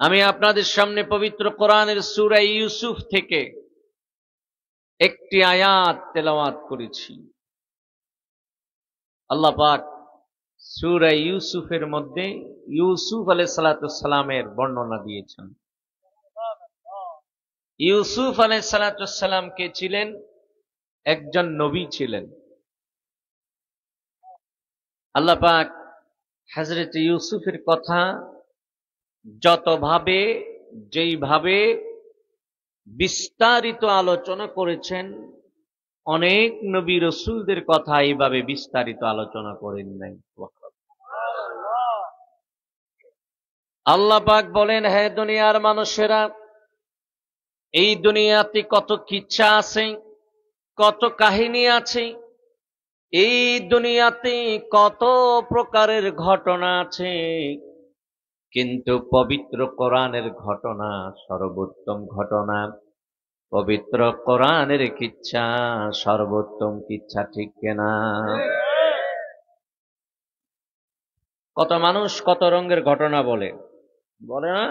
আমি আপনাদের সামনে পবিত্র কোরআনের সূরা ইউসুফ থেকে একটি আয়াত তেলাওয়াত করেছি। আল্লাহ পাক সূরা ইউসুফের মধ্যে ইউসুফ আলাইহিস সালামের বর্ণনা দিয়েছেন। ইউসুফ আলাইহিস সালাম কে ছিলেন? একজন নবী ছিলেন। আল্লাহ পাক হযরত ইউসুফের কথা যতভাবে যেইভাবে বিস্তারিত আলোচনা করেছেন, অনেক নবী রাসূলদের কথা এইভাবে বিস্তারিত আলোচনা করেন নাই। আল্লাহ পাক বলেন, হে দুনিয়ার মানুষেরা, এই দুনিয়াতে কত কিচ্ছা আছে, কত কাহিনী আছে, এই দুনিয়াতে কত প্রকারের ঘটনা আছে, কিন্তু পবিত্র কোরআনের ঘটনা সর্বোত্তম ঘটনা। পবিত্র কোরআনের কিচ্ছা সর্বোত্তম কিচ্ছা, ঠিক কিনা? কত মানুষ কত রঙের ঘটনা বলে, বলে না?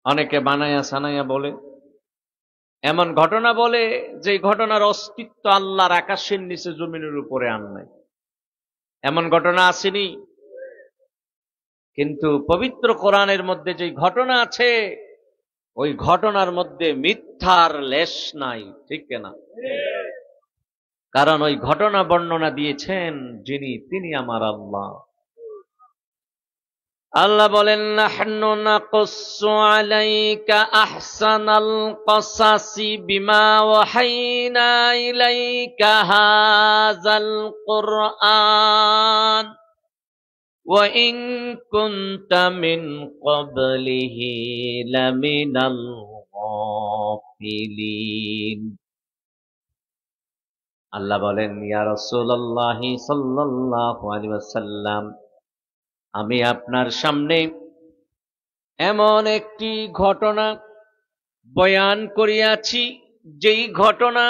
অনেকে বানায়া সানাইয়া বলে, এমন ঘটনা বলে যে ঘটনার অস্তিত্ব আল্লাহর আকাশের নিচে জমিনের উপরে আন নাই, এমন ঘটনা আসেনি। কিন্তু পবিত্র কোরআনের মধ্যে যে ঘটনা আছে, ওই ঘটনার মধ্যে মিথ্যার লেশ নাই, ঠিক কিনা? কারণ ওই ঘটনা বর্ণনা দিয়েছেন যিনি, তিনি আমার আল্লাহ। আল্লাহ বলেন, নাহনু নাকুসসু আলাইকা আহসানাল কসাসি বিমা ওয়াহাইনা ইলাইকা হাযাল কুরআন ওয়া ইন কুনতা মিন ক্বাবলিহি লামিনাল গাফিলিন। আল্লাহ বলেন, ইয়া রাসূলুল্লাহ সাল্লাল্লাহু আলাইহি ওয়াসাল্লাম, আমি আপনার সামনে এমন একটি ঘটনা বয়ান করিয়াছি, যেই ঘটনা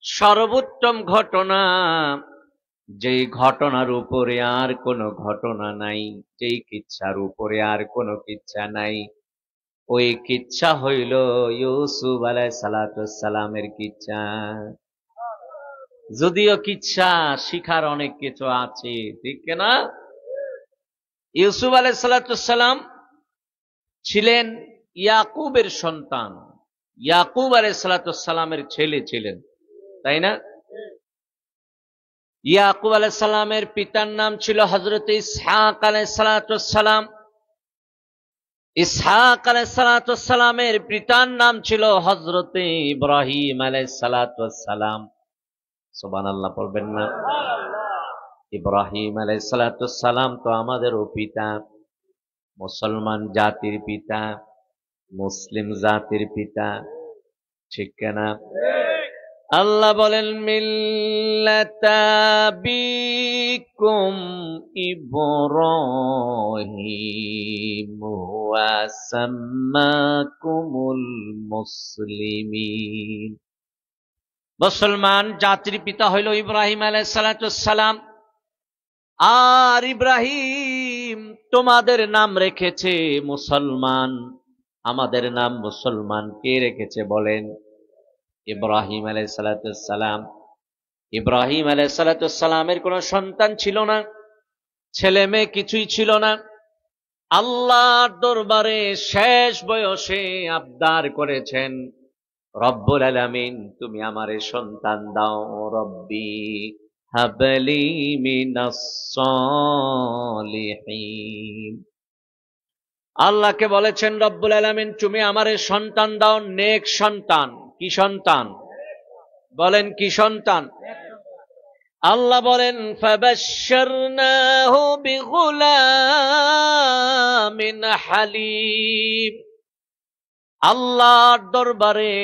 সর্বোত্তম ঘটনা, যেই ঘটনার উপরে আর কোনো ঘটনা নাই, যেই কিচ্ছার উপরে আর কোনো কিচ্ছা নাই। ওই কিচ্ছা হইল ইউসুফ আলাইহিস সালামের কিচ্ছা। যদিও কিচ্ছা শিখার অনেক কিছু আছে, ঠিক না? ইউসুফ আলাইহিস সালাম ছিলেন ইয়াকুবের সন্তান, ইয়াকুব আলাইহিস সালামের ছেলে ছিলেন, তাই না? ইয়াকুব আলাইহিস সালামের পিতার নাম ছিল হযরত ইসহাক আলাইহিস সালাম। ইসহাক আলাইহিস সালামের পিতার নাম ছিল হযরত ইব্রাহিম আলাইহিস সালাম। সুবহানাল্লাহ পড়বেন না? ইব্রাহিম আলাইহিস সালাম তো আমাদেরও পিতা, মুসলমান জাতির পিতা, মুসলিম জাতির পিতা, ঠিক কিনা? আল্লাহ বলেন, মিল্লাতা বিকুম ইব্রাহিম ওয়া সাম্মাকুমুল মুসলিমিন। মুসলমান জাতির পিতা হইল ইব্রাহিম আলাইহিস সালাম। আর ইব্রাহিম তোমাদের নাম রেখেছে মুসলমান, আমাদের নাম মুসলমান। কে রেখেছে বলেন? ইব্রাহিম আলাইহিস সালাম। ইব্রাহিম আলাইহিস সালামের কোনো সন্তান ছিল না, ছেলে মেয়ে কিছুই ছিল না। আল্লাহর দরবারে শেষ বয়সে আবদার করেছেন, রব্বুল আলামিন তুমি আমারে সন্তান দাও, রব্বি হাবলি মিনাস সালিহিন। আল্লাহকে বলেছেন, রব্বুল আলামিন তুমি আমারে সন্তান দাও, নেক সন্তান। কি সন্তান? বলেন কি সন্তান? আল্লাহ বলেন, ফাবাশশারনাহু বিগুলামিন হালিম। আল্লাহর দরবারে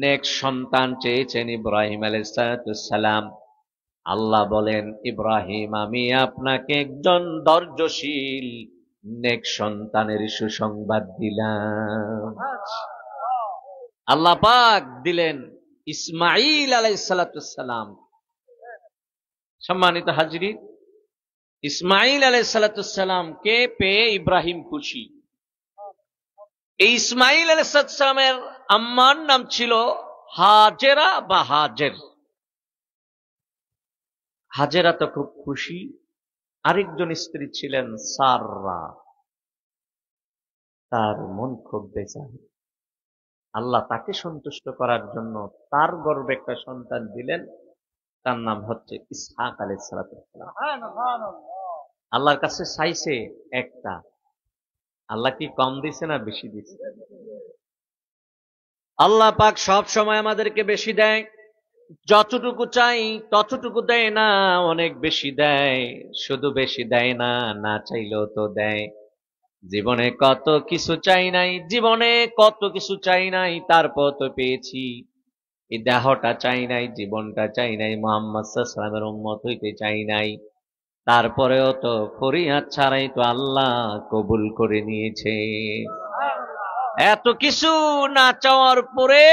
নেক সন্তান চেয়েছেন ইব্রাহিম আলাইহিস সালাম। আল্লাহ বলেন, ইব্রাহিম আমি আপনাকে একজন ধৈর্যশীল নেক সন্তানের সুসংবাদ দিলাম। আল্লাহ পাক দিলেন ইসমাঈল আলাইহিস সালাম। সম্মানিত হাজিরিন, ইসমাঈল আলাইহিস সালামকে পেয়ে ইব্রাহিম খুশি। এই ইসমাইল আলাইহিস সালামের আম্মার নাম ছিল হাজেরা বা হাজের। হাজেরা তো খুব খুশি, আরেকজন স্ত্রী ছিলেন সাররা, তার মন খুব বেজার। আল্লাহ তাকে সন্তুষ্ট করার জন্য তার গর্ভে একটা সন্তান দিলেন, তার নাম হচ্ছে ইসহাক আলাইহিস সালাম। আল্লাহর কাছে চাইছে একটা, আল্লাহ কি কম দিছে না বেশি দিছে? আল্লাহ পাক সব সময় আমাদেরকে বেশি দেয়, যতটুকু চাই ততটুকু দেয় না, অনেক বেশি দেয়। শুধু বেশি দেয় না, না চাইলেও তো দেয়। জীবনে কত কিছু চাই নাই, জীবনে কত কিছু চাই নাই, তারপর তো পেয়েছি। এই দেহটা চাই নাই, জীবনটা চাই নাই, মুহাম্মদ সাল্লাল্লাহু আলাইহি ওয়াসাল্লামের উম্মত হইতে চাই নাই, তারপরেও তো ফরিয়াদ ছাড়াই তো আল্লাহ কবুল করে নিয়েছে। এত কিছু না চাওয়ার পরে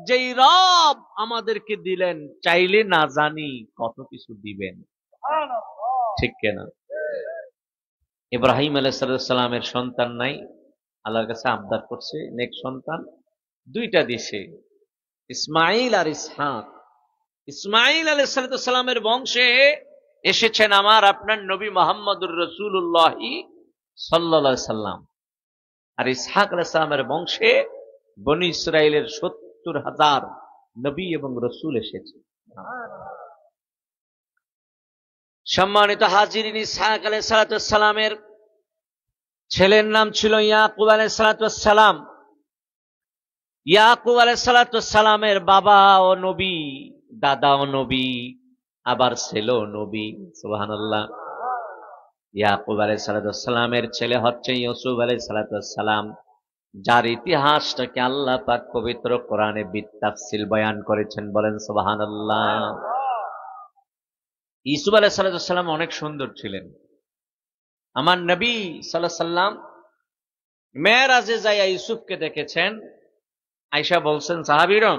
যেই রব আমাদেরকে দিলেন, চাইলে না জানি কত কিছু দিবেন, ঠিক কিনা? ইব্রাহিম আলাইহিস সালামের সন্তান নাই, আল্লাহর কাছে আবদার করছে নেক্সট সন্তান, দুইটা দিছে, ইসমাইল আর ইসহাক। ইসমাইল আলাইহিস সালামের বংশে এসেছেন আমার আপনার নবী মুহাম্মদুর রাসূলুল্লাহ সাল্লাল্লাহু আলাইহি সাল্লাম, আর ইসহাক আলাইহিস সালামের বংশে বনি ইসরাইলের ৭০,০০০ নবী এবং রসুল এসেছে। সম্মানিত হাজিরিন, ইসহাক আলাইহিস সালামের ছেলের নাম ছিল ইয়াকুব আলাইহিস সালাম। ইয়াকুব আলাইহিস সালামের বাবা ও নবী, দাদা ও নবী, আবার ছেলেও নবী। সুবহানাল্লাহ। ইয়াকুব আলাইহিস সালামের ছেলে হচ্ছে ইউসুফ আলাইহিস সালাম, যার ইতিহাসটাকে আল্লাহ পাক পবিত্র কোরআনে বিতাফসিল বয়ান করেছেন। বলেন সুবহানাল্লাহ। ইউসুফ আলাইহিস সালাম অনেক সুন্দর ছিলেন। আমার নবী সাল্লাল্লাহু আলাইহি সাল্লাম মেরাজে যাইয়া ইউসুফকে দেখেছেন। আয়েশা বলছেন, সাহাবীরা,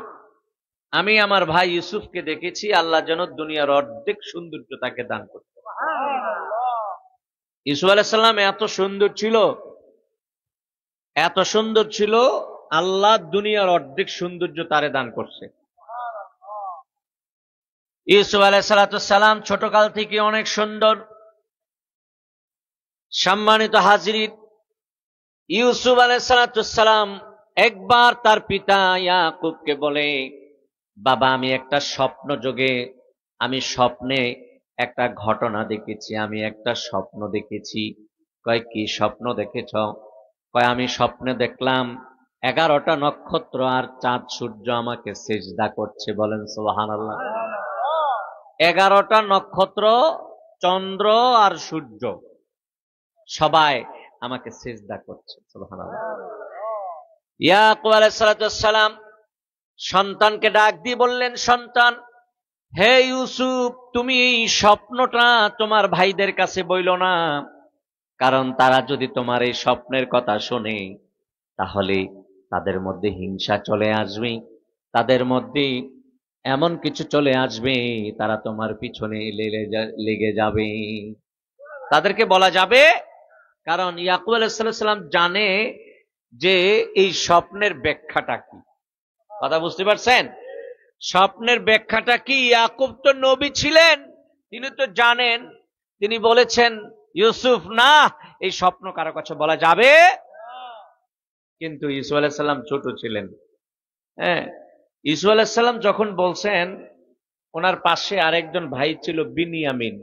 আমি আমার ভাই ইউসুফকে দেখেছি, আল্লাহ যেন দুনিয়ার অর্ধেক সৌন্দর্য তাকে দান করতে। ইউসুফ আলাইহিস সালাম এত সুন্দর ছিল, এত সুন্দর ছিল, আল্লাহ দুনিয়ার অর্ধেক সৌন্দর্য তারে দান করছে। ইউসুফ আলাইহিস সালাম ছোটকাল থেকে অনেক সুন্দর। সম্মানিত হাজিরিন, ইউসুফ আলাইহিস সালাম একবার তার পিতা ইয়াকুবকে বলে, বাবা, আমি একটা স্বপ্ন যোগে, আমি স্বপ্নে একটা ঘটনা দেখেছি, আমি একটা স্বপ্ন দেখেছি। কয়, কি স্বপ্ন দেখেছ? কয়, আমি স্বপ্নে দেখলাম 11টা নক্ষত্র আর চাঁদ সূর্য আমাকে সিজদা করছে। বলেন সুবহানাল্লাহ। 11টা নক্ষত্র, চন্দ্র আর সূর্য সবাই আমাকে সিজদা করছে। সুবহানাল্লাহ। ইয়াকুব আলাইহিস সালাম সন্তানকে ডাক দিয়ে বললেন, সন্তান, হে ইউসুফ, তুমি এই স্বপ্নটা তোমার ভাইদের কাছে বইলো না, কারণ তারা যদি তোমার এই স্বপ্নের কথা শোনে তাহলে তাদের মধ্যে হিংসা চলে আসবে, তাদের মধ্যে এমন কিছু চলে আসবে, তারা তোমার পিছনে লেগে যাবে, তাদেরকে বলা যাবে। কারণ ইয়াকুব আলাইহিস সালাম জানে যে এই স্বপ্নের ব্যাখ্যাটা কি। কথা বুঝতে পারছেন? স্বপ্নের ব্যাখ্যাটা কি? ইয়াকুব তো নবী ছিলেন, তিনি তো জানেন। তিনি বলেছেন, ইউসুফ, না, এই স্বপ্ন কারো কাছে বলা যাবে। কিন্তু ইউসুফ আলাইহিস সালাম ছোট ছিলেন। হ্যাঁ, ইউসুফ আলাইহিস সালাম যখন বলছেন, ওনার পাশে আরেকজন ভাই ছিল বিনিয়ামিন,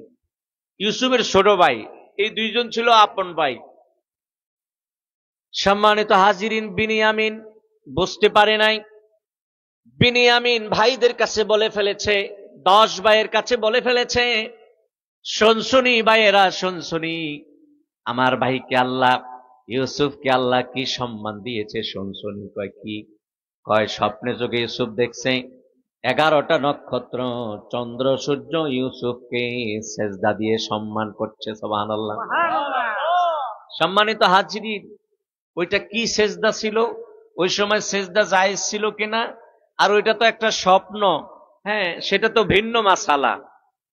ইউসুফের ছোট ভাই। এই দুইজন ছিল আপন ভাই। সম্মানিত হাজিরিন, বিনিয়ামিন বুঝতে পারে নাই। বিনিয়ামিন ভাইদের কাছে বলে ফেলেছে, 10 ভাইয়ের কাছে বলে ফেলেছে, শুনশুনি ভাইয়েরা, শুনশুনি, আমার ভাইকে আল্লাহ, ইউসুফকে আল্লাহ কি সম্মান দিয়েছে শুনশুনি। কয় কি? কয়, স্বপ্নে যোগে ইউসুফ দেখছে 11টা নক্ষত্র, চন্দ্র সূর্য ইউসুফকে সেজদা দিয়ে সম্মান করছে। সুবহানাল্লাহ। সম্মানিত হাজিরিন, ওইটা কি সেজদা ছিল? ওই সময় সেজদা জায়েজ ছিল কিনা? আর ওইটা তো একটা স্বপ্ন, হ্যাঁ, সেটা তো ভিন্ন মাসালা।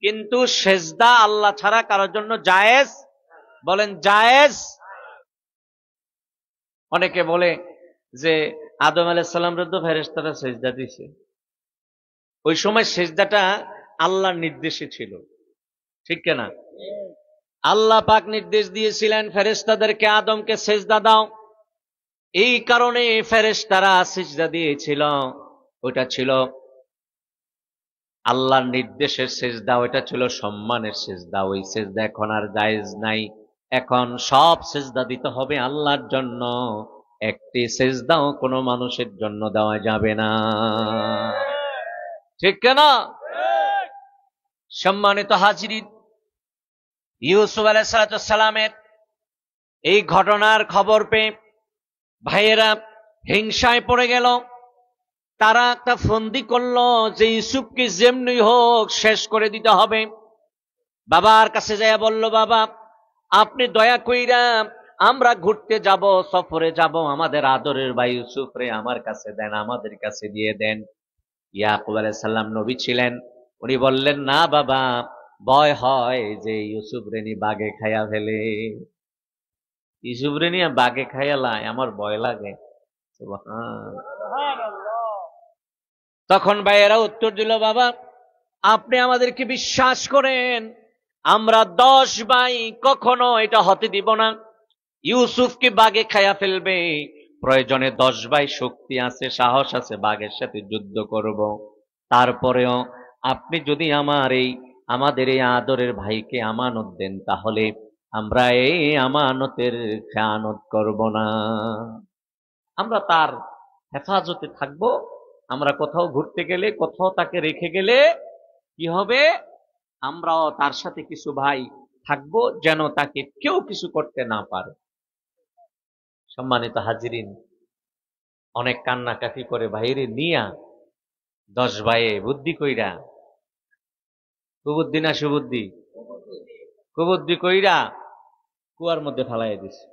কিন্তু সেজদা আল্লাহ ছাড়া কারোর জন্য জায়েজ? বলেন জায়েজ। অনেকে বলে যে আদম আলাইহিস সালামরে তো ফেরেশতারা সেজদা দিছে। ওই সময় সেজদাটা আল্লাহর নির্দেশে ছিল, ঠিক কিনা? আল্লাহ পাক নির্দেশ দিয়েছিলেন ফেরেশতাদেরকে আদমকে সেজদা দাও। এই কারণে ফেরেশতারা সিজদা দিয়েছিল। ওটা ছিল আল্লাহর নির্দেশের সেজদা, ওটা ছিল সম্মানের সেজদা। ওই সেজদা এখন আর জায়েজ নাই। এখন সব সেজদা দিতে হবে আল্লাহর জন্য। একটি সেজদাও কোনো মানুষের জন্য দেওয়া যাবে না, ঠিক কিনা? সম্মানিত হাজিরিন, ইউসুফ আলাইহিস সালামের এই ঘটনার খবর পেয়ে ভাইয়েরা হিংসায় পড়ে গেল। তারা একটা ফন্দি করলো যে ইউসুফকে যেমনি হোক শেষ করে দিতে হবে। বাবার কাছে যাইয়া বলল, বাবা আপনি দয়া কইরা আমরা ঘুরতে যাব, সফরে যাব, আমাদের আদরের ভাই ইউসুফ রে আমার কাছে দেন, আমাদের কাছে দিয়ে দেন। ইয়াকুব আলাইহিস সালাম নবী ছিলেন, উনি বললেন, না বাবা, ভয় হয় যে ইউসুফ রে নি বাঘে খাইয়া ফেলে। ইউসুফ রে নিয়ে বাঘে খাইয়া লাই, আমার ভয় লাগে। তখন ভাইয়েরা উত্তর দিল, বাবা আপনি আমাদেরকে বিশ্বাস করেন, আমরা 10 ভাই কখনো এটা হতে দিব না। ইউসুফকে বাঘে খাইয়া ফেলবে, প্রয়োজনে 10 ভাই শক্তি আছে, সাহস আছে, বাঘের সাথে যুদ্ধ করব। তারপরেও আপনি যদি আমাদের এই আদরের ভাইকে আমানত দেন, তাহলে আমরা এই আমানতের খেয়ানত করব না, আমরা তার হেফাজতে থাকব। আমরা কোথাও ঘুরতে গেলে, কোথাও তাকে রেখে গেলে কি হবে, আমরাও তার সাথে কিছু ভাই থাকবো, যেন তাকে কেউ কিছু করতে না পারে। সম্মানিত হাজিরিন, অনেক কান্নাকাটি করে ভাইরে নিয়া 10 ভাইয়ে বুদ্ধি কইরা, কুবুদ্ধি না সুবুদ্ধি, কুবুদ্ধি কইরা কুয়ার মধ্যে ফালাইয়া দিছে।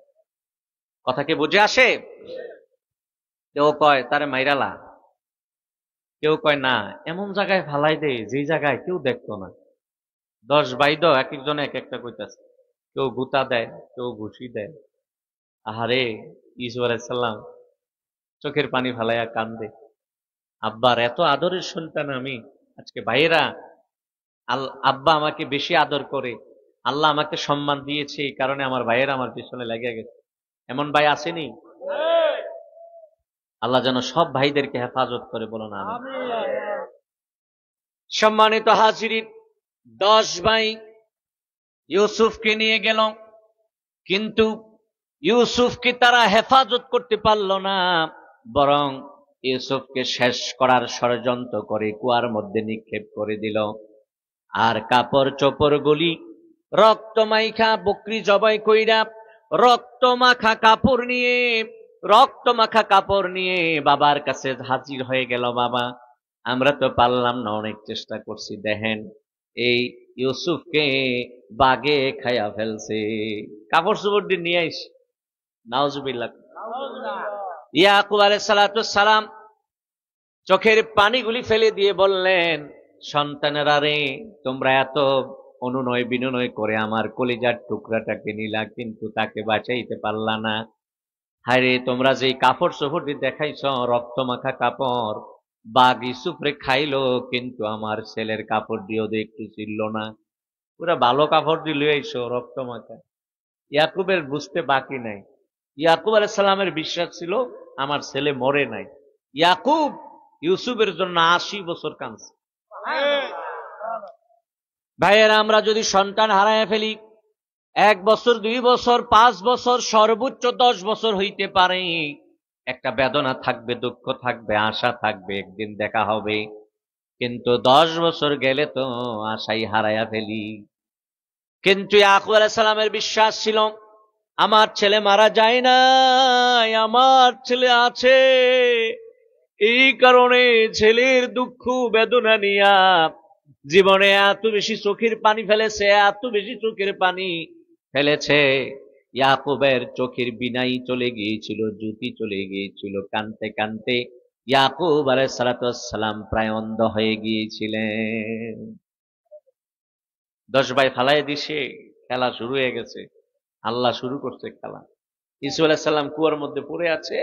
কথা কি বুঝে আসে? কেউ কয় তারে মাইরালা, কেউ কয় না এমন জায়গায় ফালাই দে যে জায়গায় কেউ দেখতো না। 10 ভাই তো এক একজনে এক একটা কইতাছে, কেউ গুতা দেয়, কেউ ঘুষি দেয়। আহারে, ইউসুফ আলাইহিস সালাম চোখের পানি ফালাইয়া কান্দে, আব্বার এত আদরের সন্তান আমি, আজকে ভাইয়েরা আব্বা আমাকে বেশি আদর করে, আল্লাহ আমাকে সম্মান দিয়েছে, এই কারণে আমার ভাইয়েরা আমার পিছনে লেগে গেছে। এমন ভাই আসেনি? আল্লাহ যেন সব ভাইদেরকে হেফাজত করে, বলো না আমিন। সম্মানিত হাজিরিন, 10 ভাই ইউসুফকে নিয়ে গেল, কিন্তু ইউসুফকে তারা হেফাজত করতে পারল না, বরং ইউসুফকে শেষ করার ষড়যন্ত্র করে কুয়ার মধ্যে নিক্ষেপ করে দিল। আর কাপড় চোপড় গুলি রক্ত মাইখা, বকরি জবাই কইরা রক্ত মাখা কাপড় নিয়ে বাবার কাছে হাজির হয়ে গেল। বাবা আমরা তো পারলাম না, অনেক চেষ্টা করছি, দেখেন এই ইউসুফকে বাঘে খাইয়া ফেলছে। কাপড় চোপড় দিয়ে নিয়ে আইস। নাউজুবিল্লাহ। ইয়াকুব আলাইহিস সালাম চোখের পানিগুলি ফেলে দিয়ে বললেন, সন্তানেরা রে, তোমরা এত অনুনয় বিনয় করে আমার কলিজার টুকরাটাকে নিলা, কিন্তু তাকে বাঁচাইতে পারলা না। হায়রে, তোমরা যেই কাপড় চোপড় দিয়ে দেখাইছ রক্ত মাখা কাপড়, বাঘ ইউসুফরে খাইলো, কিন্তু আমার ছেলের কাপড় দিয়েও একটু ছিল না। পুরা ভালো কাপড় দিয়ে লই আইছো, রক্ত মাখা। ইয়াকুবের বুঝতে বাকি নাই। ইয়াকুব আলাইহিস সালামের বিশ্বাস ছিল আমার ছেলে মরে নাই। ইয়াকুব ইউসুফের জন্য 80 বছর কাঁদছে। ভাইয়েরা, আমরা যদি সন্তান হারায় ফেলি, 1 বছর, 2 বছর, 5 বছর, সর্বোচ্চ 10 বছর হইতে পারে, একটা বেদনা থাকবে, দুঃখ থাকবে, আশা থাকবে, একদিন দেখা হবে। কিন্তু 10 বছর গেলে তো আশাই হারায়া ফেলি। কিন্তু ইয়াকুব আলাইহিস সালামের বিশ্বাস ছিল আমার ছেলে মারা যায় নাই, আমার ছেলে আছে। এই কারণে ছেলের দুঃখ বেদনা নিয়া জীবনে এত বেশি চোখের পানি ফেলেছে, এত বেশি চোখের পানি ফেলেছে। ইয়াকুবের চোখের বিনাই চলে গিয়েছিল, জ্যোতি চলে গিয়েছিল। কানতে কানতে ইয়াকুব আলাইহিস সালাম প্রায় অন্ধ হয়ে গিয়েছিলেন। 10 ভাই ফালাই দিছে, খেলা শুরু হয়ে গেছে। আল্লাহ শুরু করছে খেলা। ইউসুফ আলাইহিস সালাম কুয়ার মধ্যে পড়ে আছে,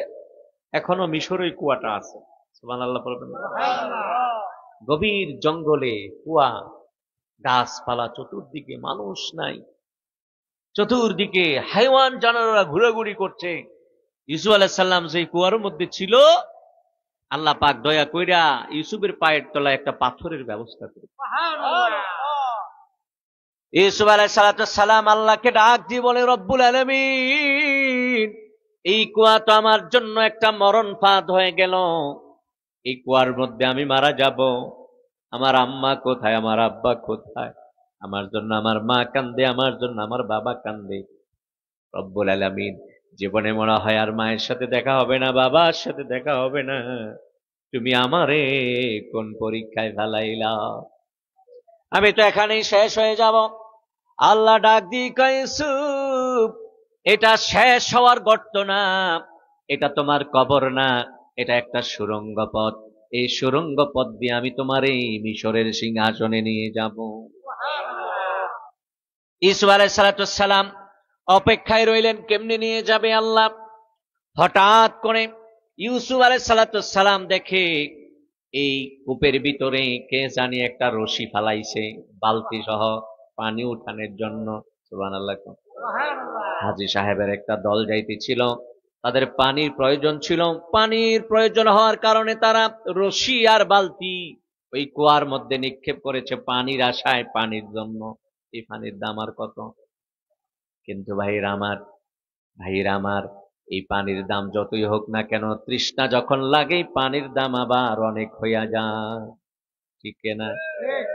এখনো মিশর ওই কুয়াটা আছে। সুবহানাল্লাহ বলবেন না? গভীর জঙ্গলে কুয়া, গাছপালা চতুর্দিকে, মানুষ নাই, চতুর্দিকে হাইওয়ান জানোয়াররা ঘোরাঘুরি করছে। ইউসুফ আলাইহিস সালাম যে কুয়ার মধ্যে ছিল, আল্লাহ পাক দয়া কইরা ইউসুফের পায়ের তলায় একটা পাথরের ব্যবস্থা করে। ইউসুফ আলাইহিস সালাম আল্লাহকে ডাক দিয়ে বলে, রব্বুল আলামিন, এই কুয়া তো আমার জন্য একটা মরণ ফাঁদ হয়ে গেল। এই কুয়ার মধ্যে আমি মারা যাব। আমার আম্মা কোথায়, আমার আব্বা কোথায়? আমার জন্য আমার মা কান্দে, আমার জন্য আমার বাবা কান্দে। রব্বুল আলামিন, জীবনে মনে হয় আর মায়ের সাথে দেখা হবে না, বাবার সাথে দেখা হবে না। তুমি আমারে কোন পরীক্ষায় ফেলাইলা? আমি তো এখানেই শেষ হয়ে যাব। আল্লাহ ডাক দিয়ে কয়, ইউসুফ, এটা শেষ হওয়ার গর্ত না, এটা তোমার কবর না, এটা একটা সুড়ঙ্গ পথ। এই সুড়ঙ্গ পথ দিয়ে আমি তোমার এই মিশরের সিংহাসনে নিয়ে যাব। ইউসুফ আলাইহিস সালাম অপেক্ষায় রইলেন, কেমনে নিয়ে যাবে আল্লাহ। হঠাৎ করে ইউসুফ আলাইহিস সালাম দেখে এই কূপের ভিতরে কে জানি একটা রশি ফালাইছে, বালতি সহ পানি উঠানোর জন্য। সুবহানাল্লাহ। হাজী সাহেবের একটা দল যাইতেছিল, তাদের পানির প্রয়োজন ছিল। পানির প্রয়োজন হওয়ার কারণে তারা রশি আর বালতি ওই কুয়ার মধ্যে নিক্ষেপ করেছে পানির আশায়, পানির জন্য। এই পানির দাম আর কত? কিন্তু ভাইরা আমার, এই পানির দাম যতই হোক না কেন, তৃষ্ণা যখন লাগে পানির দাম আবার অনেক হইয়া যায়, ঠিক না?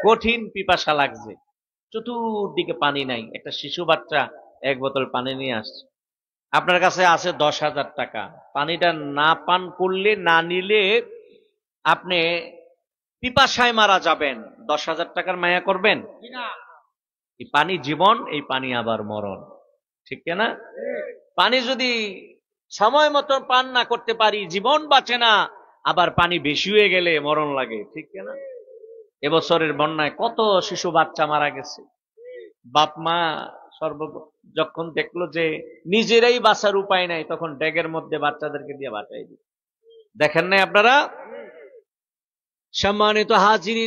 কঠিন পিপাসা লাগছে, চতুর্দিকে পানি নাই। একটা শিশু বাচ্চা এক বোতল পানি নিয়ে আসছে, আপনার কাছে আছে 10,000 টাকা। পানিটা না পান করলে, না নিলে আপনি পিপাসায় মারা যাবেন। 10,000 টাকার মায়া করবেন? এই পানি জীবন, এই পানি আবার মরণ, ঠিক না? পানি যদি সময় মতো পান না করতে পারি, জীবন বাঁচে না, আবার পানি বেশি হয়ে গেলে মরণ লাগে, ঠিক না? এবছরের বন্যায় কত শিশু বাচ্চা মারা গেছে। বাপ মা যখন দেখলো যে নিজেরাই বাঁচার উপায় নাই, তখন ড্যাগের মধ্যে বাচ্চাদেরকে দিয়ে বাঁচাই দিল। দেখেন নাই আপনারা? সম্মানিত হাজির,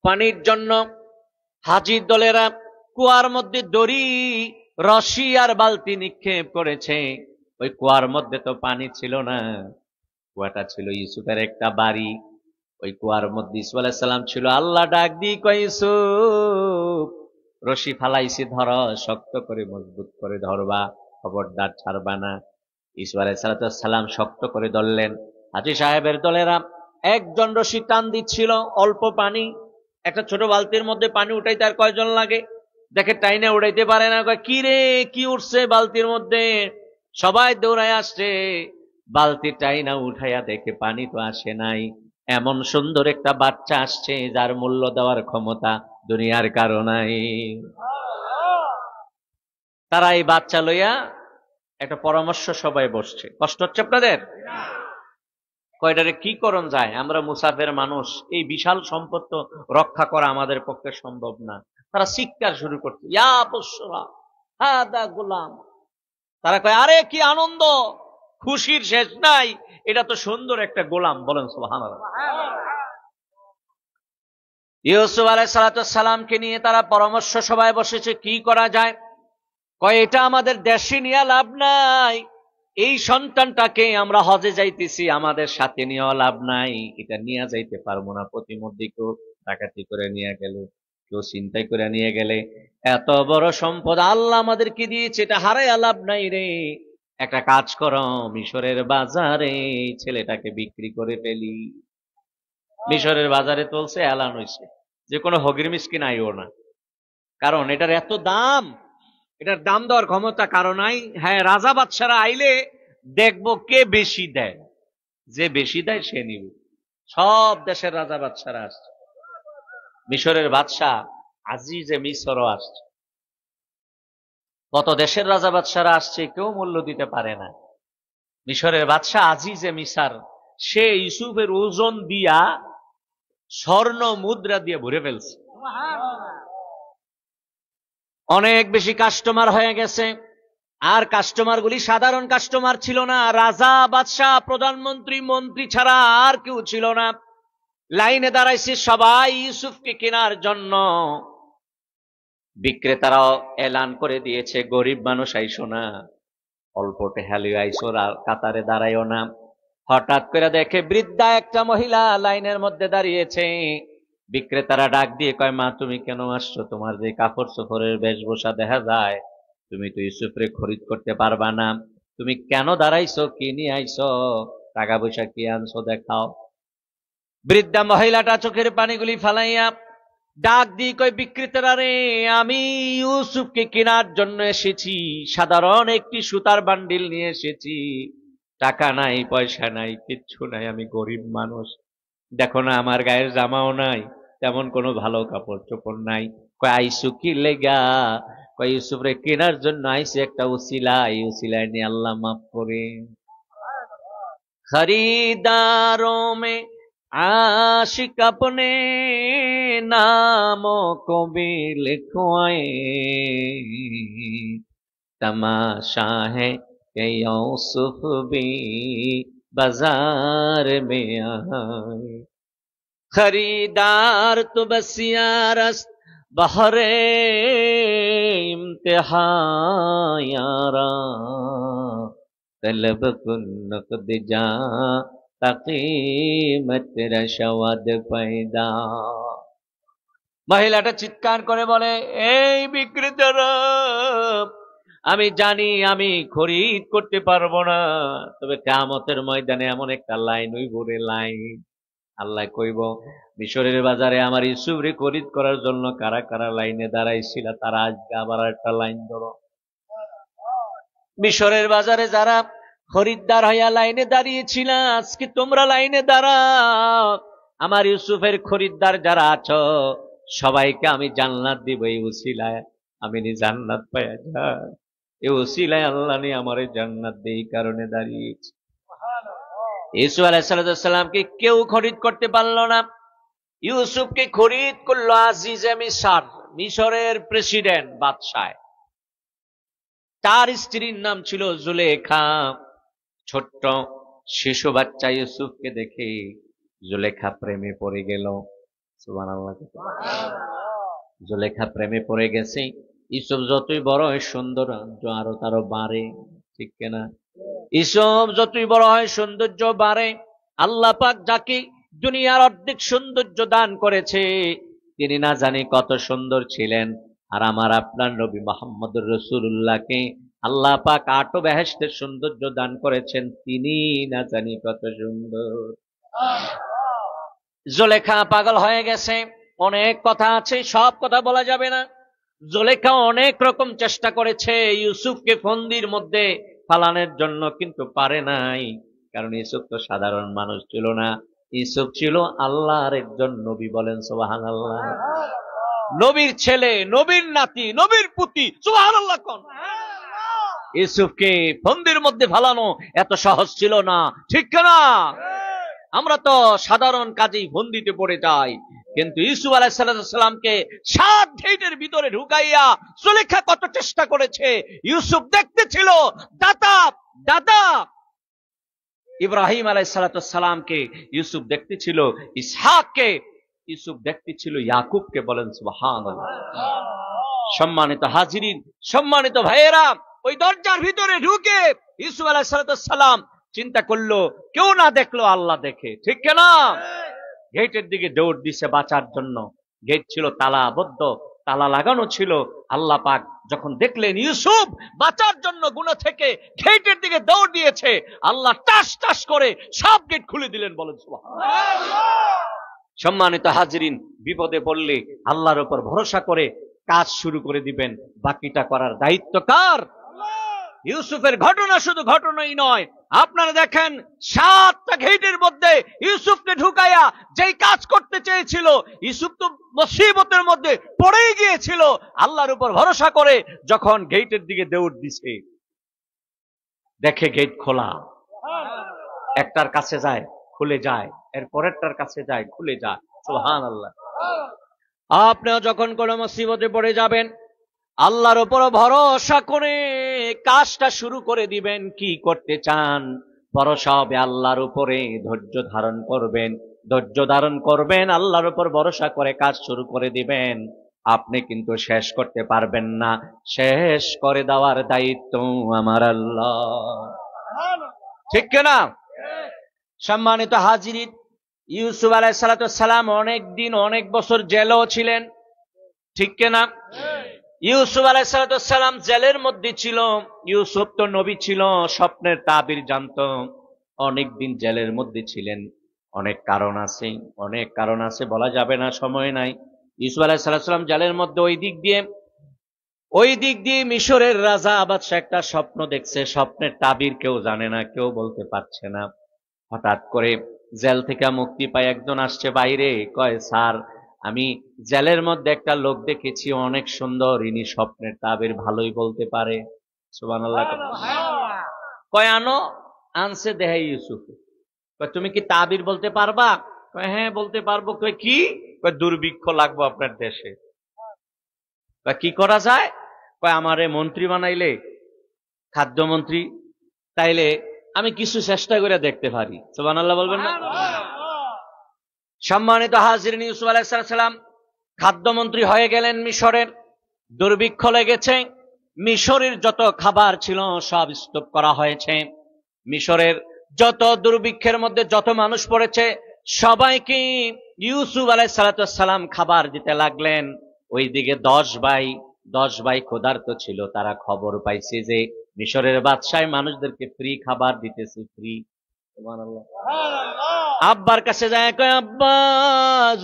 পানির জন্য হাজির দলেরা কুয়ার মধ্যে দড়ি, রশি আর বালতি নিক্ষেপ করেছে। ওই কুয়ার মধ্যে তো পানি ছিল না, কুয়াটা ছিল ইউসুফের একটা বাড়ি। ওই কুয়ার মধ্যে ইউসুফ আলাইহিস সালাম ছিল। আল্লাহ ডাক দিয়ে কয়, ইউসুফ, রশি ফালাইছি, ধর, শক্ত করে মজবুত করে ধরবা, খবরদার ছাড়বা না। ইউসুফ আলাইহিস সালাম শক্ত করে ধরলেন। হাজী সাহেবের দলেরা একজন রশি টান দিচ্ছিল, অল্প পানি, একটা ছোট বালতির মধ্যে পানি উঠাইতে আর কয়জন লাগে? দেখে টাইনে উঠাইতে পারে না। কি রে, কি উঠছে বালতির মধ্যে? সবাই দৌড়ায় আসছে, বালতি টাইনা উঠাইয়া দেখে পানি তো আসে নাই। এমন সুন্দর একটা বাচ্চা আসছে যার মূল্য দেওয়ার ক্ষমতা দুনিয়ার কারো নাই। তারা এই বাচ্চা লইয়া একটা পরামর্শ সবাই বসছে। কষ্ট হচ্ছে আপনাদের? কয়টারে কি করণ যায়? আমরা মুসাফের মানুষ, এই বিশাল সম্পদ তো রক্ষা করা আমাদের পক্ষে সম্ভব না। তারা চিৎকার শুরু করছে, ইয়া বুশরা হাদা গোলাম। তারা কয়, আরে কি আনন্দ, খুশির শেষ নাই, এটা তো সুন্দর একটা গোলাম। বলেন সুবহানাল্লাহ। ইউসুফ আলাইহিস সালামকে নিয়ে তারা পরামর্শ সবাই বসেছে, কি করা যায়। কয়, এটা আমাদের দেশে নিয়ে লাভ নাই, এই সন্তানটাকে আমরা হজে যাইতেছি, আমাদের সাথে নিয়েও লাভ নাই, এটা নিয়ে যাইতে পারবো না। প্রতিমধ্যে কেউ ডাকাতি করে নিয়ে গেলে, কেউ চিন্তাই করে নিয়ে গেলে, এত বড় সম্পদ আল্লাহ আমাদেরকে দিয়েছে, এটা হারাইয়া লাভ নাই রে। একটা কাজ করো, মিশরের বাজারে ছেলেটাকে বিক্রি করে ফেলি। মিশরের বাজারে চলছে, এলান হয়েছে যে কোনো হগির মিসকিন আইও না, কারণ এটার এত দাম, এটার দাম দেওয়ার ক্ষমতা কারো নাই। হ্যাঁ, রাজা বাদশারা আইলে দেখবো কে বেশি দেয়, যে বেশি দেয় সে নিবে। সব দেশের রাজা বাদশারা আসছে, মিশরের বাদশাহ আজিজে মিশরও আসছে, কত দেশের রাজা বাদশারা আসছে, কেউ মূল্য দিতে পারে না। মিশরের বাদশাহ আজিজে মিশর, সে ইউসুফের ওজন দিয়া স্বর্ণ মুদ্রা দিয়ে ভরে ফেলছে। অনেক বেশি কাস্টমার হয়ে গেছে। আর কাস্টমার গুলি সাধারণ কাস্টমার ছিল না, রাজা, বাদশাহ, প্রধানমন্ত্রী, মন্ত্রী ছাড়া আর কেউ ছিল না। লাইনে দাঁড়াইছে সবাই ইউসুফকে কেনার জন্য। বিক্রেতারাও এলান করে দিয়েছে, গরিব মানুষ আইসো না, অল্প টেহালি আইসো, কাতারে দাঁড়াইও না। হঠাৎ করে দেখে বৃদ্ধা একটা মহিলা লাইনের মধ্যে দাঁড়িয়েছে। বিক্রেতারা ডাক দিয়ে কয়, মা তুমি কেন আসছো? তোমার যে কাপড় চোপড়ের বেশভূষা দেখা যায়, তুমি তো ইউসুফরে খরিদ করতে পারবা না। তুমি কেন দাঁড়াইছো? কি নিয়ে আইছো? টাকা পয়সা কি আনছো দেখাও। বৃদ্ধা মহিলাটা চোখের পানিগুলি ফালাইয়া ডাক দিয়ে কয়, বিক্রেতারা রে, আমি ইউসুফকে কেনার জন্য এসেছি, সাধারণ একটি সুতার বান্ডিল নিয়ে এসেছি। টাকা নাই, পয়সা নাই, কিচ্ছু নাই, আমি গরিব মানুষ। দেখো না, আমার গায়ের জামাও নাই, তেমন কোনো ভালো কাপড় চোপড় নাই। কয় আইসু কি লেগা? কয় ইউসুফরে কেনার জন্য আইসি, একটা উসিলা, এই উসিলায় নিয়ে আল্লাহ মাফ করে। खरीदारों में आशिक अपने नामों को भी लिखवाए, तमाशा है कि यूसुफ भी बाजार में आए। खरीदार तो बस यारस्त बहरे इम्तिहा यारा, तलब कुन नक़द जा तकीमत रशवद पैदा। মহিলাটা চিৎকার করে বলে, এই বিক্রেতারা, আমি জানি আমি খরিদ করতে পারবো না, তবে কিয়ামতের ময়দানে এমন একটা লাইন হইব রে লাইন, আল্লাহ কইব মিশরের বাজারে আমার ইউসুফরে খরিদ করার জন্য কারা কারা লাইনে দাঁড়াইছিল, তারা আজকে আবার একটা লাইন ধরো। মিশরের বাজারে যারা খরিদ্দার হইয়া লাইনে দাঁড়িয়েছিল, আজকে তোমরা লাইনে দাঁড়াও। আমার ইউসুফের খরিদ্দার যারা আছো, সবাইকে আমি জান্নাত দিব এই উসিলায়। আমি নি জান্নাত পাইয়া যাই, এই উসিলায় আল্লাহ নি আমারে জান্নাত দেই, কারণে দাঁড়িয়েছি। ইউসুফ আলাইহিস সালামকে কেউ খরিদ করতে পারল না। ইউসুফকে খরিদ করলো আজিজে মিসর, মিশরের প্রেসিডেন্ট, বাদশাহ। তার স্ত্রীর নাম ছিল জুলেখা। ছোট্ট শিশু বাচ্চা ইউসুফকে দেখে জুলেখা প্রেমে পড়ে গেল। সুবহানাল্লাহ। জুলেখা প্রেমে পড়ে গেছে। ইউসুফ যতই বড় হয় সৌন্দর্য আরো তারও বাড়ে, ঠিক কিনা? ইউসুফ যতই বড় হয় সৌন্দর্য বাড়ে। আল্লাহ পাক যাকে দুনিয়ার অর্ধেক সৌন্দর্য দান করেছে, তিনি না জানি কত সুন্দর ছিলেন। আর আমার আপনার নবী মুহাম্মদুর রাসূলুল্লাহকে আল্লাহ পাক আটো বেহেশতের সৌন্দর্য দান করেছেন, তিনি না জানি কত সুন্দর। জুলেখা পাগল হয়ে গেছে। অনেক কথা আছে, সব কথা বলা যাবে না। জুলেখা অনেক রকম চেষ্টা করেছে ইউসুফকে ফন্দির মধ্যে ফালানোর জন্য, কিন্তু পারে নাই। কারণ ইউসুফ তো সাধারণ মানুষ ছিল না, ইউসুফ ছিল আল্লাহর একজন নবী। বলেন সুবহানাল্লাহ। নবীর ছেলে, নবীর নাতি, নবীর পুতি। সুবহানাল্লাহ কোন? ইউসুফকে ফন্দির মধ্যে ফালানো এত সহজ ছিল না, ঠিক না? আমরা তো সাধারণ কাজেই ফন্দিতে পড়ে যাই, কিন্তু ইউসুফ আলাইহিস সালামকে 7 গেটের ভিতরে ঢুকাইয়া জুলেখা কত চেষ্টা করেছে। ইউসুফ দেখতে ছিল দাদা দাদা ইব্রাহিম আলাইহিস সালামকে, ইউসুফ দেখতে ছিল ইসহাককে, ইউসুফ দেখতে ছিল ইয়াকুবকে। বলেন সুবহানাল্লাহ। সম্মানিত হাজিরিন, সম্মানিত ভাইয়েরা, ওই দরজার ভিতরে ঢুকে ইউসুফ আলাইহিস সালাম চিন্তা করলো কেউ না দেখলো আল্লাহ দেখে, ঠিক না? গেটের দিকে দৌড় দিছে বাঁচার জন্য। গেট ছিল তালাবদ্ধ, তালা লাগানো ছিল। আল্লাহ পাক যখন দেখলেন ইউসুফ বাঁচার জন্য গুনাহ থেকে গেটের দিকে দৌড় দিয়েছে, আল্লাহ টাস টাস করে সব গেট খুলে দিলেন। বলেন সুবহানাল্লাহ। সম্মানিত হাজিরিন, বিপদে পড়লে আল্লাহর উপর ভরসা করে কাজ শুরু করে দিবেন, বাকিটা করার দায়িত্ব কার? ইউসুফের ঘটনা শুধু ঘটনাই নয়, আপনারা দেখেন 7টা গেটের মধ্যে ইউসুফকে ঢুকাইয়া যেই কাজ করতে চেয়েছিল, ইউসুফ তো মুসিবতের মধ্যে পড়েই গিয়েছিল। আল্লাহর উপর ভরসা করে যখন গেটের দিকে দৌড় দিছে, দেখে গেট খোলা। একটার কাছে যায়, খুলে যায়, এর পরেরটার কাছে যায়, খুলে যায়। সুবহানাল্লাহ। আপনিও যখন কোনো মুসিবতে পড়ে যাবেন, আল্লাহর উপর ভরসা করে কাজটা শুরু করে দিবেন। কি করতে চান? ভরসা হবে আল্লাহর উপরে, ধৈর্য ধারণ করবেন। ধৈর্য ধারণ করবেন, আল্লাহর উপর ভরসা করে কাজ শুরু করে দিবেন। আপনি কিন্তু শেষ করতে পারবেন না, শেষ করে দেওয়ার দায়িত্ব আমার আল্লাহ। ঠিক কিনা? সম্মানিত হাজিরিন, ইউসুফ আলাইহিস সালাম অনেক দিন, অনেক বছর জেলেও ছিলেন। ঠিক কিনা? ইউসুফ আলাইহিস সালাম জেলের মধ্যে ছিল। ইউসুফ তো নবী ছিল, স্বপ্নের তাবির জানতো। অনেক দিন জেলের মধ্যে ছিলেন। অনেক কারণ আছে, অনেক কারণ আছে, বলা যাবে না, সময় নাই। ইউসুফ আলাইহিস সালাম জেলের মধ্যে ওই দিক দিয়ে মিশরের রাজা বাদশা একটা স্বপ্ন দেখছে। স্বপ্নের তাবির কেউ জানে না, কেউ বলতে পারছে না। হঠাৎ করে জেল থেকে মুক্তি পায় একজন আসছে বাইরে, কয়, স্যার, আমি জেলের মধ্যে একটা লোক দেখেছি, অনেক সুন্দর, ইনি স্বপ্নের তাবির ভালোই বলতে পারে। সুবহানাল্লাহ। কয়, আনো। আনছে, দেহে ইউসুফ। কয়, তুমি কি তাবির বলতে পারবা? কয়, হ্যাঁ বলতে পারবো। কয়, কি? কয়, দুর্ভিক্ষ লাগবো আপনার দেশে। কয়, কি করা যায়? কয়, আমারে মন্ত্রী বানাইলে, খাদ্যমন্ত্রী, তাইলে আমি কিছু চেষ্টা করে দেখতে পারি। সুবহানাল্লাহ বলবেন না? সম্মানিত হাজিরিন, ইউসুফ আলাইহিস সালাম খাদ্যমন্ত্রী হয়ে গেলেন মিশরের। দুর্ভিক্ষ লেগেছে, মিশরের যত খাবার ছিল সব স্তূপ করা হয়েছে। মিশরের যত দুর্ভিক্ষের মধ্যে যত মানুষ পড়েছে সবাইকে ইউসুফ আলাইহিস সালাম খাবার দিতে লাগলেন। ওইদিকে 10 ভাই ক্ষুধার্ত ছিল, তারা খবর পাইছে যে মিশরের বাদশাহ মানুষদেরকে ফ্রি খাবার দিতেছে, ফ্রি। আব্বার কাছে যায়, কয়, আব্বা,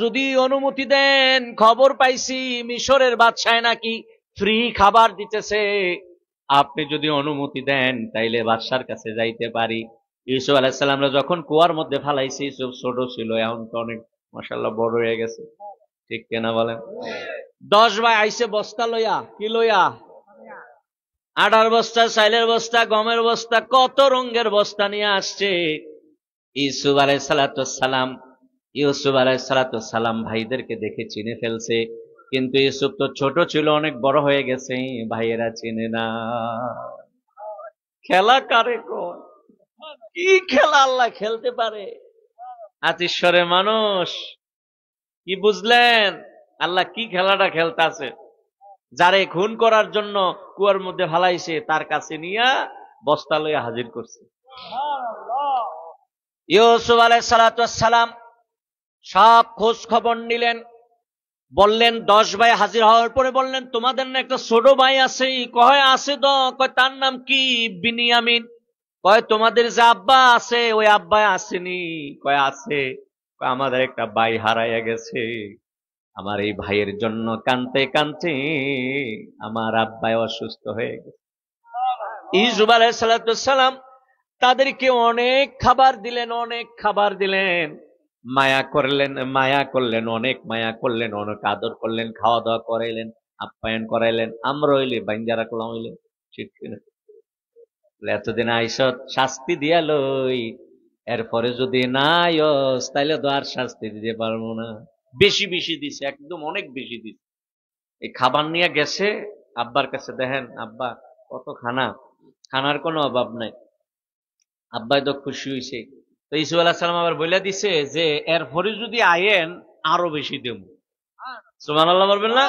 যদি অনুমতি দেন, খবর পাইছি মিশরের বাদশাহ নাকি ফ্রি খাবার দিতেছে, আপনি যদি অনুমতি দেন তাইলে বাদশার কাছে যাইতে পারি। ইউসুফ আলাইহিস সালামরা যখন কুয়ার মধ্যে ফালাইছে, ইউসুফ ছোট ছিল, এখন তো অনেক মাশাআল্লাহ বড় হয়ে গেছে। ঠিক কিনা বলেন? 10 ভাই আইছে বস্তা লইয়া। কি লইয়া? আটার বস্তা, চাইলের বস্তা, গমের বস্তা, কত রঙের বস্তা নিয়ে আসছে। ইউসুফ আলাইহিস সালাম ভাইদেরকে দেখে চিনে ফেলছে, কিন্তু ইউসুফ তো ছোট ছিল, অনেক বড় হয়ে গেছে, ভাইয়েরা চিনে না। খেলা কারে কয়? কি খেলা আল্লাহ খেলতে পারে? আতিশ্বরের মানুষ, কি বুঝলেন আল্লাহ কি খেলাটা খেলতেছে? যারে খুন করার জন্য কুয়ার মধ্যে ফালাইছে, তার কাছে নিয়ে বস্তা লইয়া হাজির করছে। ইউসুফ আলাইহিস সালাম সব খোঁজ খবর নিলেন, বললেন 10 ভাই হাজির হওয়ার পরে বললেন, তোমাদের না একটা ছোট ভাই আছে? কয়, আছে তো। কয়, তার নাম কি? বিনিয়ামিন। কয়, তোমাদের যে আব্বা আছে, ওই আব্বা আসেনি? কয়, আছে। কয়, আমাদের একটা ভাই হারাইয়া গেছে, আমার এই ভাইয়ের জন্য কানতে কানতে আমার আব্বাই অসুস্থ হয়ে গেছে। ইউসুফ আলাইহিস সালাম তাদেরকে অনেক খাবার দিলেন, মায়া করলেন, অনেক মায়া করলেন, অনেক আদর করলেন, খাওয়া দাওয়া করাইলেন, আপ্যায়ন করাইলেন। আমরা হইলে বাইন্দা রাখলাম, হইলে ঠিক কিনা? এতদিন আইসত, শাস্তি দিয়া লই, এরপরে যদি না আইস তাইলে তো আর শাস্তি দিতে পারবো না। বেশি বেশি দিছে, একদম অনেক বেশি দিছে। এই খাবার নিয়ে গেছে আব্বার কাছে, দেখেন আব্বা কত খানার কোনো অভাব নাই। আব্বাই তো খুশি হয়েছে। তো ইউসুফ আলাইহিস সালাম আবার বলে দিছে যে এরপরে যদি আইয়েন আরো বেশি দেব। সুবহানাল্লাহ বলবেন না?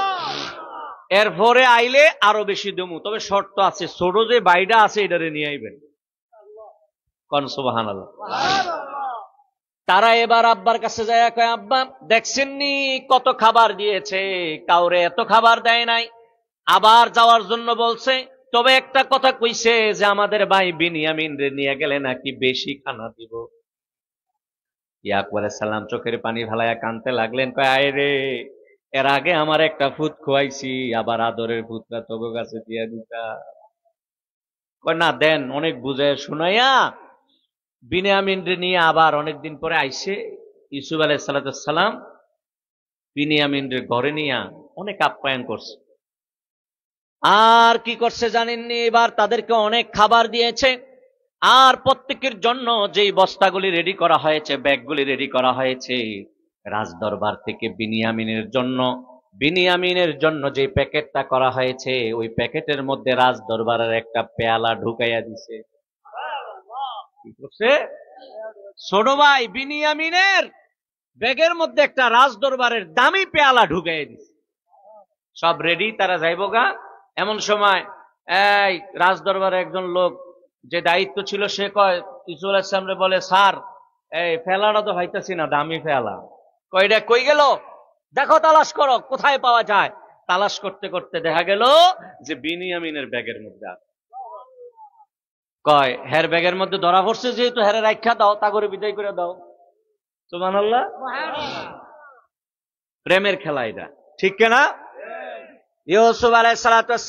এরপরে আইলে আরো বেশি দেব, তবে শর্ত আছে, ছোট যে বাইডা আছে এটারে নিয়ে আইবেন। কোন সুবহানাল্লাহ। তারা এবার আব্বার কাছে যায়, কয়, আব্বা দেখছেননি কত খাবার দিয়েছে, কাউরে এত খাবার দেয় নাই। আবার যাওয়ার জন্য বলছে, তবে একটা কথা কইছে যে আমাদের ভাই বিনিয়ামিন রে নিয়ে গেলে নাকি বেশি খানা দিব। ইয়াকুব আলাইহিস সালাম চোখের পানি ফেলাইয়া কানতে লাগলেন, কয়, আয় রে, এর আগে আমার একটা ফুট খোয়াইছি, আবার আদরের ফুটটা তোর কাছে দিয়ে দিতা। কয়, না দেন। অনেক বুঝায় শুনাইয়া বিনিয়ামিন রে নিয়ে আবার অনেকদিন পরে আইসে ইউসুফ আলাইহিস সালাম বিনিয়ামিন রে ঘরে নিয়ে অনেক আপ্যায়ন করছে। আর কি করছে জানেননি? এবার তাদেরকে অনেক খাবার দিয়েছে, আর প্রত্যেকের জন্য যেই বস্তাগুলি রেডি করা হয়েছে, ব্যাগগুলি রেডি করা হয়েছে, রাজদরবার থেকে বিনিয়ামিনের জন্য বিনিয়ামিনের জন্য যে প্যাকেটটা করা হয়েছে ওই প্যাকেটের মধ্যে রাজ দরবারের একটা পেয়ালা ঢুকাইয়া দিছে। কি করছে? ছোট ভাই বিনিয়ামিনের ব্যাগের মধ্যে একটা রাজ দরবারের দামি পেয়ালা ঢুকাইয়া দিছে। সব রেডি, তারা যাইব গা। এমন সময় এই রাজ দরবারে একজন লোক যে দায়িত্ব ছিল সে কয়, ইসুফ আলাইহিস সালামরে বলে, স্যার এই ফেলাটা তো পাইতাছি না, দামি ফেলা। কয়টা কই গেল? দেখো, তালাশ করো কোথায় পাওয়া যায়। তালাশ করতে করতে দেখা গেল যে বিনিয়ামিনের ব্যাগের মধ্যে আছে। কয় হের ব্যাগের মধ্যে ধরা পড়ছে, যেহেতু হেরে রাখা দাও, তা করে বিদায় করে দাও। সুবহানাল্লাহ। প্রেমের খেলা এটা, ঠিক কিনা? ইউসুফ আলাইহিস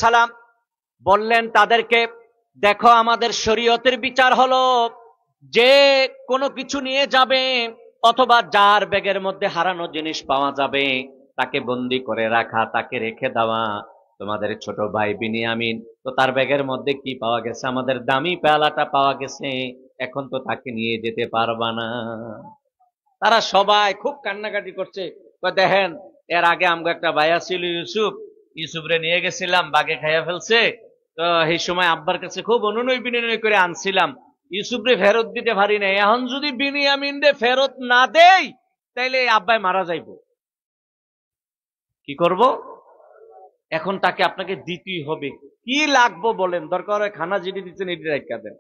সালাম বললেন তাদেরকে, দেখো আমাদের শরীয়তের বিচার হলো যে কোনো কিছু নিয়ে যাবে অথবা যার ব্যাগের মধ্যে হারানো জিনিস পাওয়া যাবে তাকে বন্দি করে রাখা, তাকে রেখে দেওয়া। তোমাদের ছোট ভাই বিনিয়ামিন, তো তার ব্যাগের মধ্যে কি পাওয়া গেছে? আমাদের দামি পেয়ালাটা পাওয়া গেছে, এখন তো তাকে নিয়ে যেতে পারবা না। তারা সবাই খুব কান্নাকাটি করছে। দেখেন, এর আগে আমগো একটা ভাইয়া ছিল ইউসুফরে নিয়ে গেছিলাম, বাঘে খাইয়া ফেলছে। তো এই সময় আব্বার কাছে খুব অনুনয় বিনয় করে আনছিলাম, ইউসুফরে ফেরত দিতে পারি না। এখন যদি বিনিয়ামিন রে ফেরত না দেই তাইলে আব্বাই মারা যাইব। কি করব? এখন তাকে আপনাকে দিতেই হবে। কি লাগবো বলেন? দরকার হয় খানা যেটি দিচ্ছেন এটি রাখা দেন।